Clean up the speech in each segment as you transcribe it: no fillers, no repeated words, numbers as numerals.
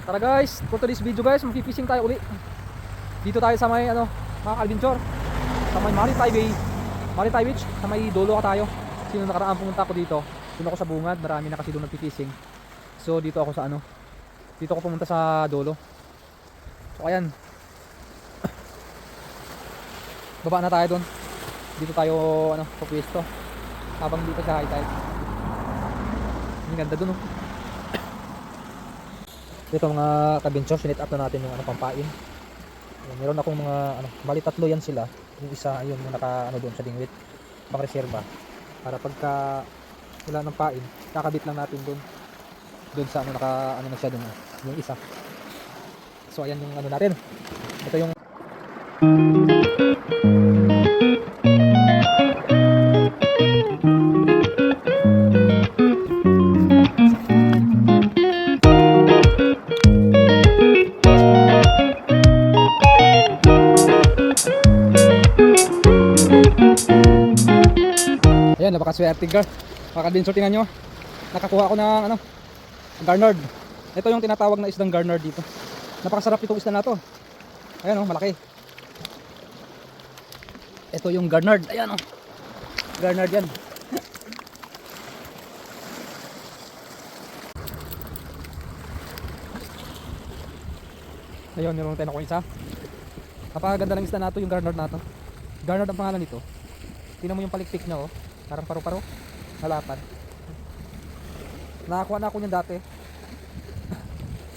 Tara guys, for today's video guys, magpi-fishing tayo uli. Dito tayo sa may mga adventure. Sa may Maritime Beach, sa may Dolo ka tayo. Sino nakaraan pumunta ako dito? Doon ako sa Bungad, marami na kasi doon nagpi-fishing. So dito ako sa dito ako pumunta sa Dolo. So ayan. Baba na tayo doon. Dito tayo papwesto. Habang dito sa high tide. Ang ganda doon Dito mga ka-adventure, sinit up na natin yung pampain. Meron akong mga bali tatlo yan sila. Yung isa ayun yung naka doon sa dingwit, pang reserba. Para pagka wala ng pain, kakabit lang natin doon sa naka na siya doon, yung isa. So ayan yung natin. Ito yung ayan, napakaswerte girl. Makaka-adventure, tingnan nyo. Nakakuha ako ng garnard. Ito yung tinatawag na isdang garnard dito. Napakasarap itong isda na to. Ayan malaki. Ito yung garnard. Ayan garnard yan. Ayun, meron tayo na isa. Napakaganda ng isda na to, yung garnard na to. Garnard ang pangalan nito. Tingnan mo yung palikpik niya parang paru-paro, nalapan. Nakakuha na ako niyan dati.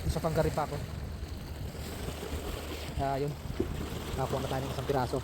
Isa pang gari pa ako. Ayun. Nakakuha na tayo ng isang piraso.